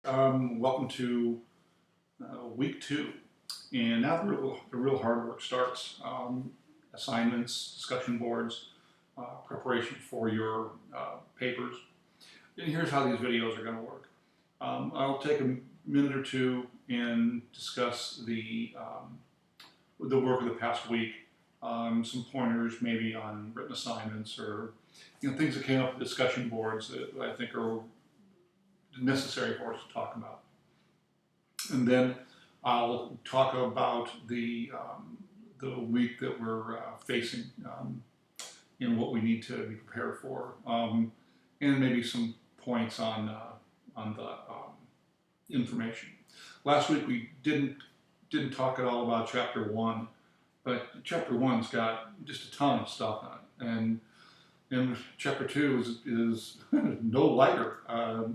Welcome to week 2, and now the real hard work starts. Assignments, discussion boards, preparation for your papers. And here's how these videos are going to work. I'll take a minute or two and discuss the work of the past week. Some pointers maybe on written assignments or things that came up at discussion boards that I think are necessary for us to talk about. And then I'll talk about the week that we're facing and what we need to be prepared for, and maybe some points on the information. Last week we didn't talk at all about Chapter 1, but Chapter 1's got just a ton of stuff in it, and Chapter 2 is no lighter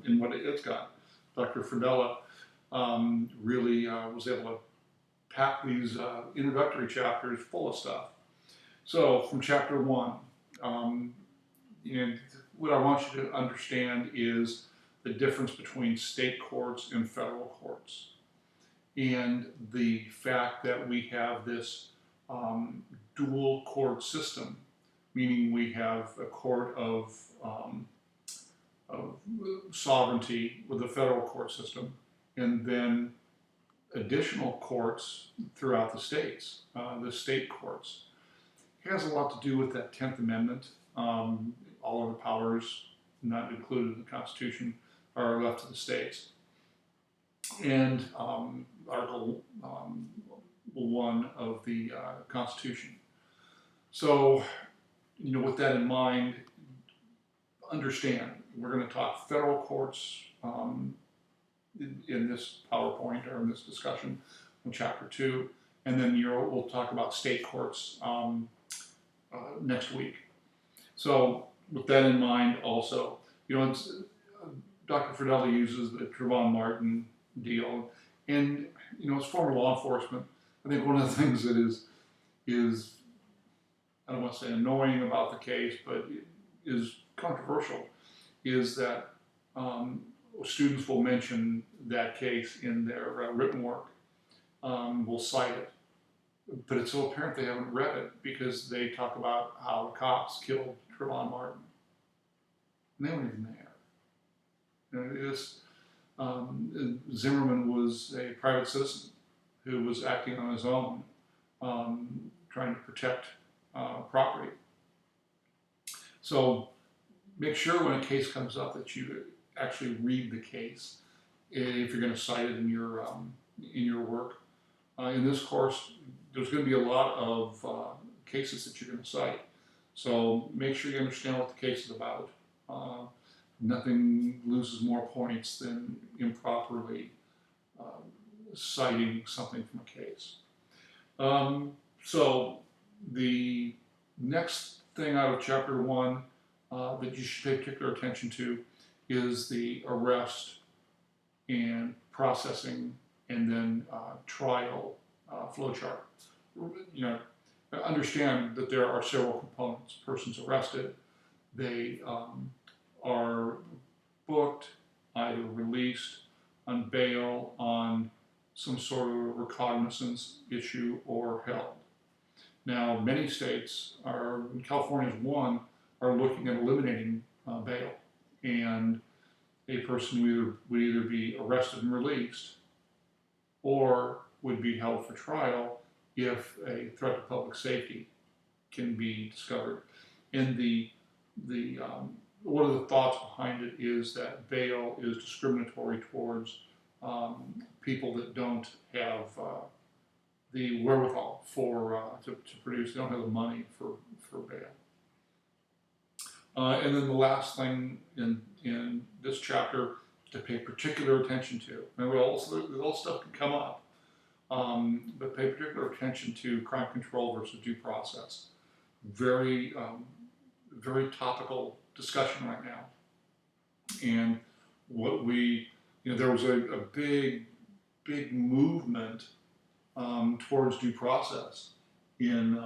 in what it's got. Dr. Fridella really was able to pack these introductory chapters full of stuff. So from Chapter 1, and what I want you to understand is the difference between state courts and federal courts, and the fact that we have this dual court system, meaning we have a court of sovereignty with the federal court system, and then additional courts throughout the states, the state courts. It has a lot to do with that 10th Amendment. All of the powers not included in the Constitution are left to the states. And Article 1 of the Constitution. So, with that in mind, understand we're going to talk federal courts in this PowerPoint or in this discussion in Chapter 2, and then we'll talk about state courts next week. So with that in mind also, Dr. Fridella uses the Trayvon Martin deal, and as former law enforcement, I think one of the things that is I don't want to say annoying about the case, but is controversial, is that students will mention that case in their written work, will cite it, but it's so apparent they haven't read it because they talk about how the cops killed Trayvon Martin. And they weren't even there. Zimmerman was a private citizen who was acting on his own, trying to protect property. So make sure when a case comes up that you actually read the case if you're going to cite it in your work. In this course, there's going to be a lot of cases that you're going to cite. So make sure you understand what the case is about. Nothing loses more points than improperly citing something from a case. So the next thing out of Chapter 1 that you should pay particular attention to is the arrest and processing and then trial flowchart. Understand that there are several components. Persons arrested, they are booked, either released on bail on some sort of recognizance issue or held. Now, many states California is one, are looking at eliminating bail, and a person would either be arrested and released or would be held for trial if a threat to public safety can be discovered. And one of the thoughts behind it is that bail is discriminatory towards people that don't have the wherewithal to produce. They don't have the money for bail. And then the last thing in this chapter to pay particular attention to, and all stuff can come up, but pay particular attention to crime control versus due process. Very, very topical discussion right now. And there was a big movement towards due process in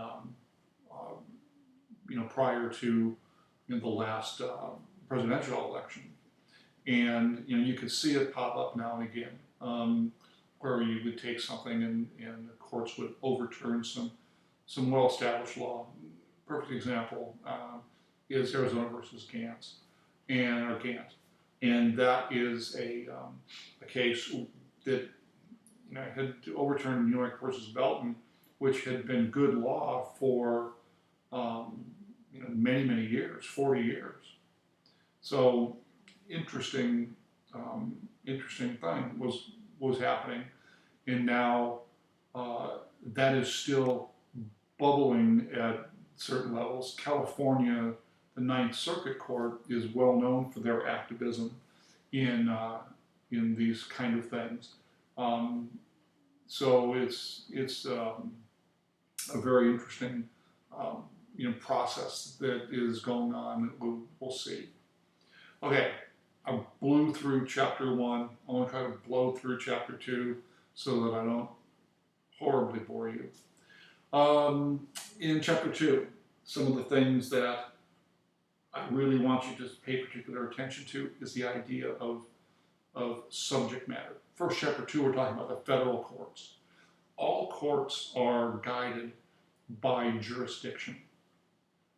prior to the last presidential election, And you can see it pop up now and again, where you would take something and the courts would overturn some well-established law. Perfect example is Arizona versus Gans, or Gant, and that is a case that had overturned New York versus Belton, which had been good law for many years, 40 years. So interesting thing was happening, and now that is still bubbling at certain levels. California, the Ninth Circuit Court, is well known for their activism in these kind of things. So it's a very interesting process that is going on that we'll see. Okay, I blew through chapter 1. I want to try to blow through chapter 2 so that I don't horribly bore you. In chapter 2, some of the things that I really want you to pay particular attention to is the idea of subject matter. First, chapter 2, we're talking about the federal courts. All courts are guided by jurisdiction.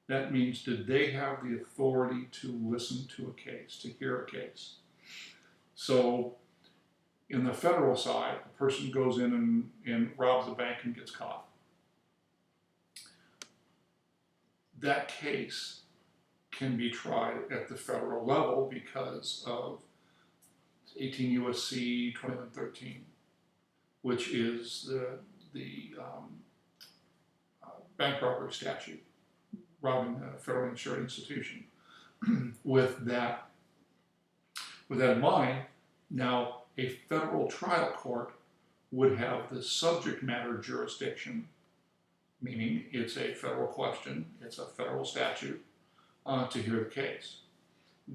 That means, did they have the authority to listen to a case, to hear a case? So, in the federal side, a person goes in and robs a bank and gets caught. That case can be tried at the federal level because of 18 U.S.C. 2113, which is the bank robbery statute, robbing a federally insured institution. With that in mind, now a federal trial court would have the subject matter jurisdiction, meaning it's a federal question, it's a federal statute, to hear the case.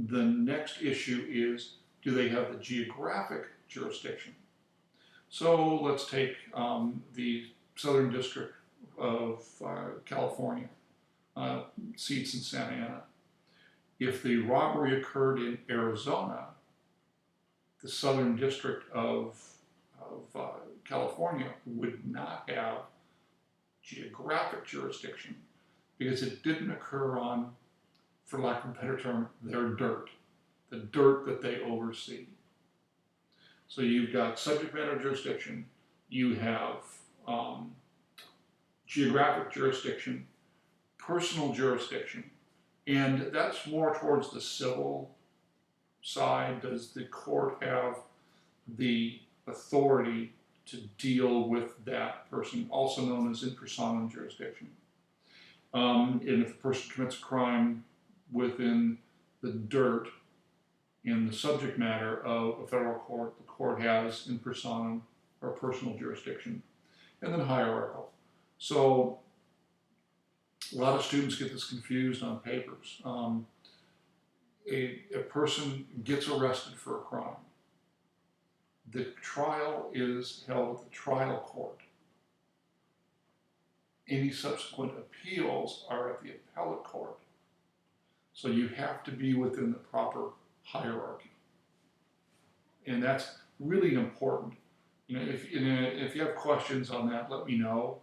The next issue is, do they have the geographic jurisdiction? So let's take the Southern District of California, seats in Santa Ana. If the robbery occurred in Arizona, the Southern District of California would not have geographic jurisdiction because it didn't occur on, for lack of a better term, their dirt, the dirt that they oversee. So you've got subject matter jurisdiction, you have geographic jurisdiction, personal jurisdiction, and that's more towards the civil side. Does the court have the authority to deal with that person, also known as in personam jurisdiction? And if the person commits a crime within the dirt in the subject matter of a federal court, the court has in personam or personal jurisdiction, and then hierarchical. So a lot of students get this confused on papers. A person gets arrested for a crime. The trial is held at the trial court. Any subsequent appeals are at the appellate court. So you have to be within the proper hierarchy. And that's really important. If you have questions on that, let me know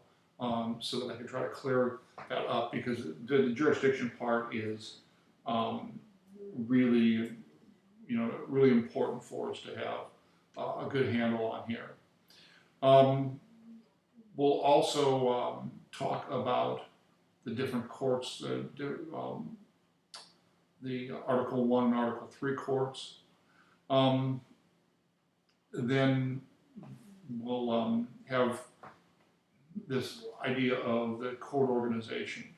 so that I can try to clear that up, because the jurisdiction part is really important for us to have a good handle on here. We'll also talk about the different courts, the Article 1 and Article 3 courts. Then we'll have this idea of the court organization,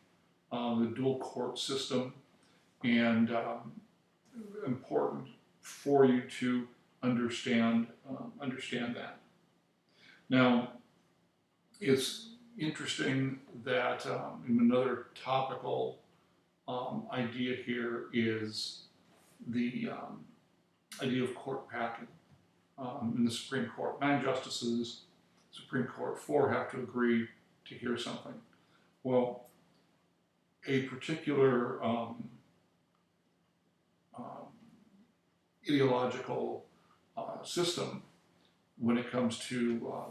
the dual court system, and important for you to understand that. Now, it's interesting that another topical idea here is the idea of court packing in the Supreme Court. 9 justices, Supreme Court, 4 have to agree to hear something. Well, a particular ideological system when it comes to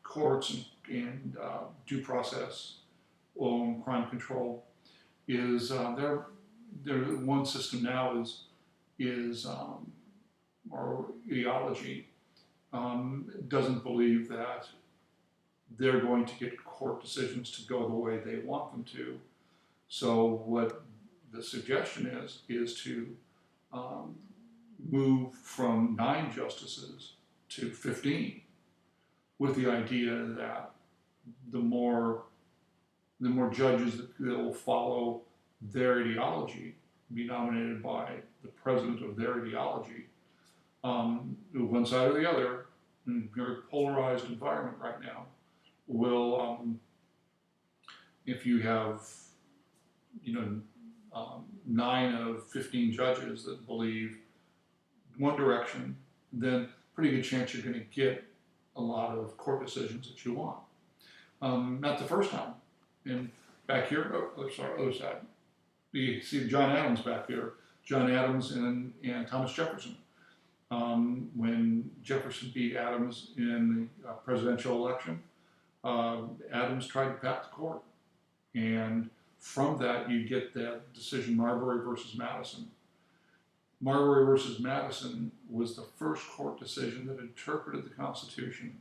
courts and due process or crime control is their one system now is or ideology doesn't believe that they're going to get court decisions to go the way they want them to. So what the suggestion is to move from 9 justices to 15, with the idea that the more judges that will follow their ideology, be nominated by the president of their ideology, one side or the other, in a very polarized environment right now, will, if you have, 9 of 15 judges that believe one direction, then pretty good chance you're going to get a lot of court decisions that you want. Not the first time. And back here, other side. You see John Adams back there. John Adams and Thomas Jefferson. When Jefferson beat Adams in the presidential election, Adams tried to pack the court. And from that, you get that decision, Marbury versus Madison. Marbury versus Madison was the first court decision that interpreted the Constitution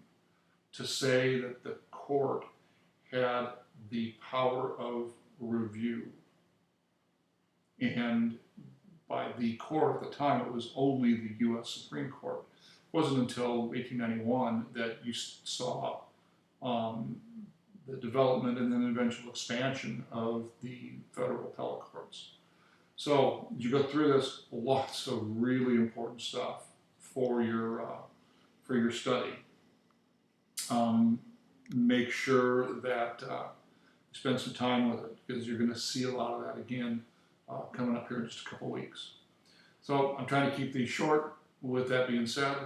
to say that the court had the power of review. And by the court at the time, it was only the U.S. Supreme Court. It wasn't until 1891 that you saw the development and then eventual expansion of the federal appellate courts. So you go through this, lots of really important stuff for your study. Make sure that you spend some time with it, because you're going to see a lot of that again coming up here in just a couple weeks. So I'm trying to keep these short. With that being said,